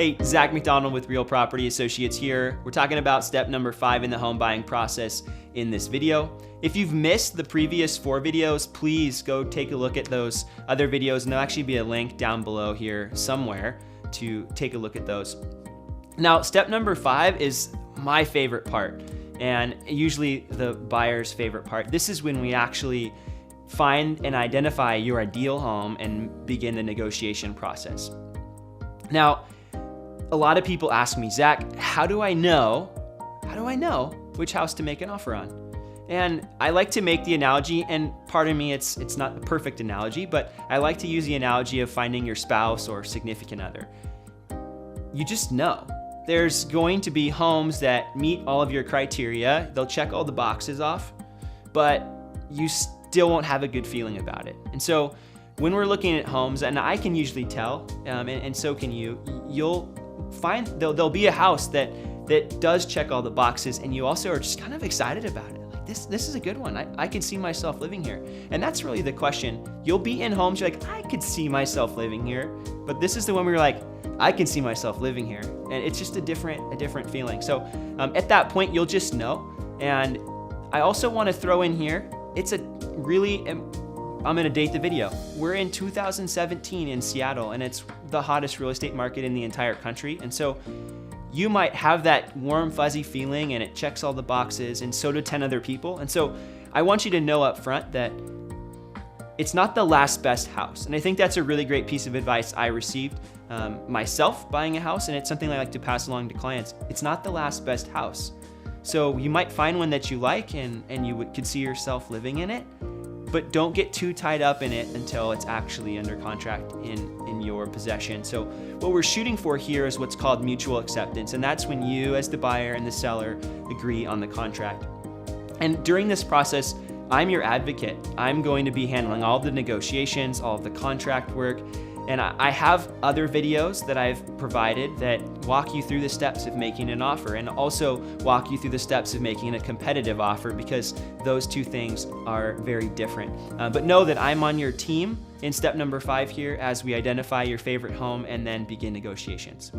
Hey, Zach McDonald with Real Property Associates here. We're talking about step number 5 in the home buying process in this video. If you've missed the previous 4 videos, please go take a look at those other videos, and there'll actually be a link down below here somewhere to take a look at those. Now, step number 5 is my favorite part, and usually the buyer's favorite part. This is when we actually find and identify your ideal home and begin the negotiation process. Now, a lot of people ask me, Zach, how do I know which house to make an offer on? And I like to make the analogy, and pardon me, it's not the perfect analogy, but I like to use the analogy of finding your spouse or significant other. You just know. There's going to be homes that meet all of your criteria. They'll check all the boxes off, but you still won't have a good feeling about it. And so when we're looking at homes, and I can usually tell, and so can you, you'll find there'll be a house that does check all the boxes, and you also are just kind of excited about it. Like this is a good one. I can see myself living here. And that's really the question. You'll be in homes, you're like, I could see myself living here. But this is the one where you're like, I can see myself living here. And it's just a different feeling. So at that point, you'll just know. And I also want to throw in here, it's a really, I'm going to date the video. We're in 2017 in Seattle, and it's the hottest real estate market in the entire country. And so you might have that warm, fuzzy feeling, and it checks all the boxes, and so do 10 other people. And so I want you to know up front that it's not the last best house. And I think that's a really great piece of advice I received myself buying a house, and it's something I like to pass along to clients. It's not the last best house. So you might find one that you like and you could see yourself living in it, but don't get too tied up in it until it's actually under contract in your possession. So what we're shooting for here is what's called mutual acceptance, and that's when you as the buyer and the seller agree on the contract. And during this process, I'm your advocate. I'm going to be handling all the negotiations, all of the contract work, and I have other videos that I've provided that walk you through the steps of making an offer, and also walk you through the steps of making a competitive offer, because those two things are very different. But know that I'm on your team in step number 5 here as we identify your favorite home and then begin negotiations.